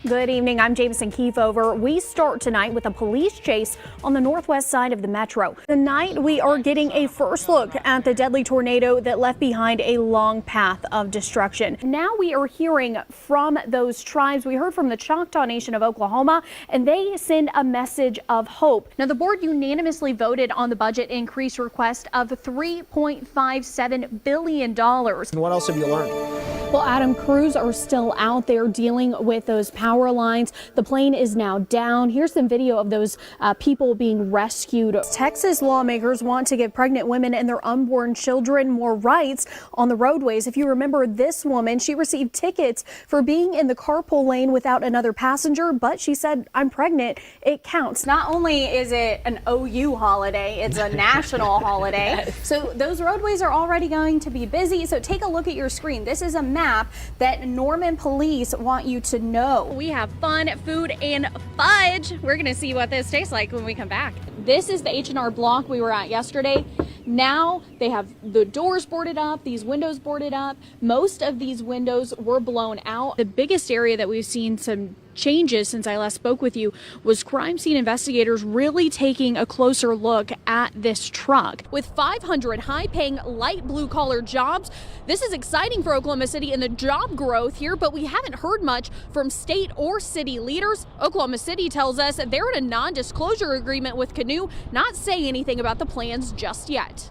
Good evening, I'm Jamison Keefover. We start tonight with a police chase on the northwest side of the metro. Tonight we are getting a first look at the deadly tornado that left behind a long path of destruction. Now we are hearing from those tribes. We heard from the Choctaw Nation of Oklahoma, and they send a message of hope. Now the board unanimously voted on the budget increase request of $3.57 billion. And what else have you learned? Well, Adam, crews are still out there dealing with those power lines. The plane is now down. Here's some video of those people being rescued. Texas lawmakers want to give pregnant women and their unborn children more rights on the roadways. If you remember this woman, she received tickets for being in the carpool lane without another passenger, but she said, I'm pregnant. It counts. Not only is it an OU holiday, it's a national holiday. Yes. So those roadways are already going to be busy. So take a look at your screen. This is a map that Norman police want you to know. We have fun, food, and fudge. We're gonna see what this tastes like when we come back. This is the H&R Block we were at yesterday. Now they have the doors boarded up, these windows boarded up. Most of these windows were blown out. The biggest area that we've seen some changes since I last spoke with you was crime scene investigators really taking a closer look at this truck. With 500 high-paying light blue-collar jobs, this is exciting for Oklahoma City and the job growth here, but we haven't heard much from state or city leaders. Oklahoma City tells us that they're in a non-disclosure agreement with Canoe, not saying anything about the plans just yet.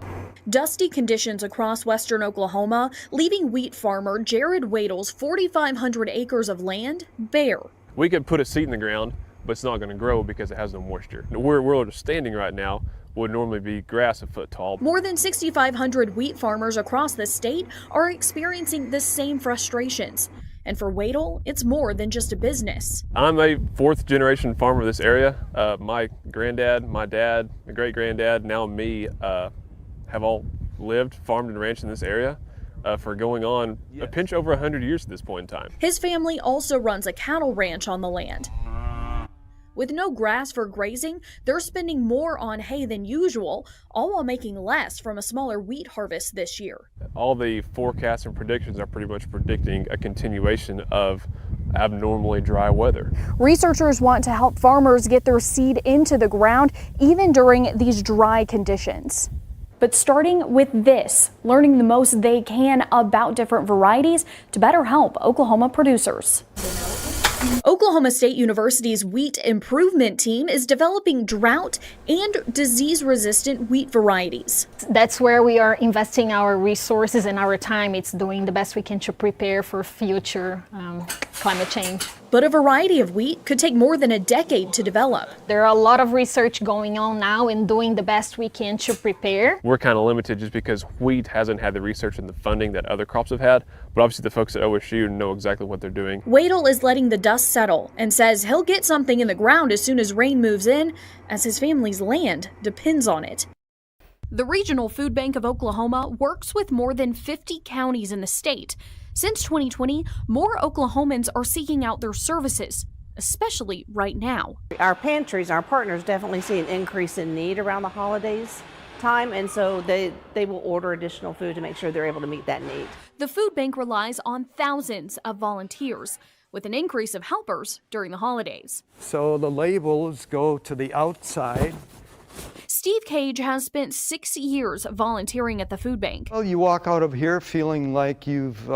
Dusty conditions across western Oklahoma, leaving wheat farmer Jared Wadel's 4,500 acres of land bare. We could put a seed in the ground, but it's not going to grow because it has no moisture. Where we're standing right now would normally be grass a foot tall. More than 6,500 wheat farmers across the state are experiencing the same frustrations. And for Wadel, it's more than just a business. I'm a fourth generation farmer of this area. My granddad, my dad, my great granddad, now me, have all lived, farmed, and ranched in this area. For going on a pinch over 100 years at this point in time. His family also runs a cattle ranch on the land. With no grass for grazing, they're spending more on hay than usual, all while making less from a smaller wheat harvest this year. All the forecasts and predictions are pretty much predicting a continuation of abnormally dry weather. Researchers want to help farmers get their seed into the ground even during these dry conditions. But starting with this, learning the most they can about different varieties to better help Oklahoma producers. Oklahoma State University's Wheat Improvement Team is developing drought and disease-resistant wheat varieties. That's where we are investing our resources and our time. It's doing the best we can to prepare for future climate change. But a variety of wheat could take more than a decade to develop. There are a lot of research going on now and doing the best we can to prepare. We're kind of limited just because wheat hasn't had the research and the funding that other crops have had, but obviously the folks at OSU know exactly what they're doing. Wadel is letting the dust settle and says he'll get something in the ground as soon as rain moves in, as his family's land depends on it. The Regional Food Bank of Oklahoma works with more than 50 counties in the state. Since 2020, more Oklahomans are seeking out their services, especially right now. Our pantries, our partners definitely see an increase in need around the holidays time, and so they will order additional food to make sure they're able to meet that need. The food bank relies on thousands of volunteers, with an increase of helpers during the holidays. So the labels go to the outside. Steve Cage has spent 6 years volunteering at the food bank. Well, you walk out of here feeling like you've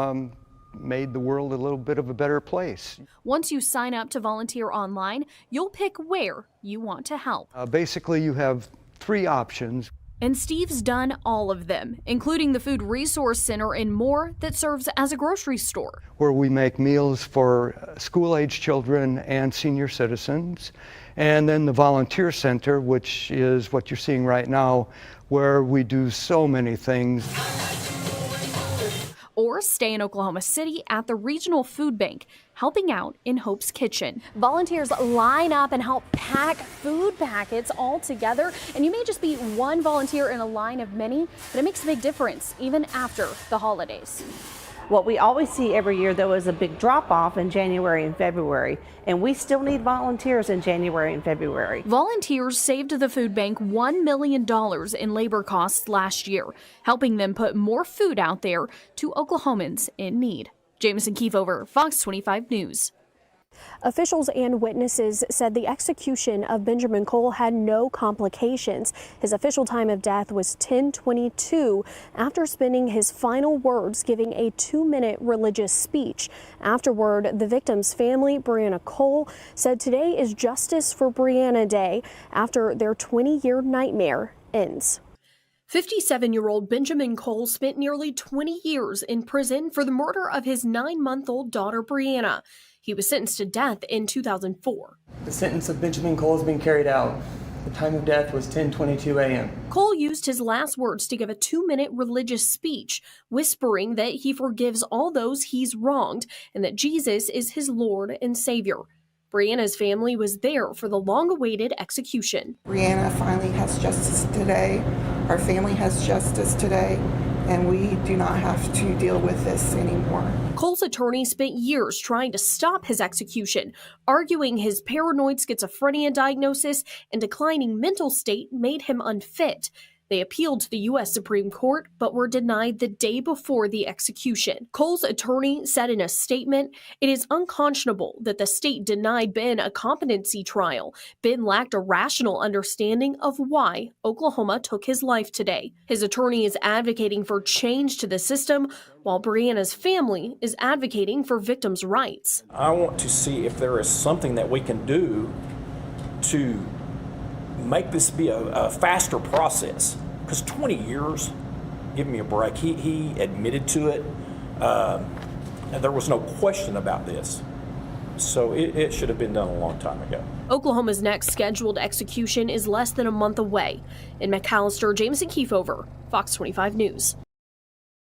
made the world a little bit of a better place. Once you sign up to volunteer online, you'll pick where you want to help. Basically, you have 3 options. And Steve's done all of them, including the Food Resource Center and more that serves as a grocery store. Where we make meals for school-age children and senior citizens. And then the Volunteer Center, which is what you're seeing right now, where we do so many things. Or stay in Oklahoma City at the Regional Food Bank, helping out in Hope's Kitchen. Volunteers line up and help pack food packets all together. And you may just be one volunteer in a line of many, but it makes a big difference even after the holidays. What we always see every year, though, is a big drop-off in January and February, and we still need volunteers in January and February. Volunteers saved the food bank $1 million in labor costs last year, helping them put more food out there to Oklahomans in need. Jamison Keefover, Fox 25 News. Officials and witnesses said the execution of Benjamin Cole had no complications. His official time of death was 10:22 after spending his final words giving a 2-minute religious speech. Afterward, the victim's family, Brianna Cole, said today is Justice for Brianna Day after their 20-year nightmare ends. 57-year-old Benjamin Cole spent nearly 20 years in prison for the murder of his 9-month-old daughter, Brianna. He was sentenced to death in 2004. The sentence of Benjamin Cole has been carried out. The time of death was 10:22 a.m. Cole used his last words to give a 2-minute religious speech, whispering that he forgives all those he's wronged and that Jesus is his Lord and Savior. Brianna's family was there for the long-awaited execution. Brianna finally has justice today. Our family has justice today, and we do not have to deal with this anymore. Cole's attorney spent years trying to stop his execution, arguing his paranoid schizophrenia diagnosis and declining mental state made him unfit. They appealed to the U.S. Supreme Court, but were denied the day before the execution. Cole's attorney said in a statement, "It is unconscionable that the state denied Ben a competency trial. Ben lacked a rational understanding of why Oklahoma took his life today." His attorney is advocating for change to the system, while Brianna's family is advocating for victims' rights. I want to see if there is something that we can do to make this be a faster process. Because 20 years, give me a break. He admitted to it, and there was no question about this. So it should have been done a long time ago. Oklahoma's next scheduled execution is less than a month away. In McAllister, Jamison Keefover, Fox 25 News.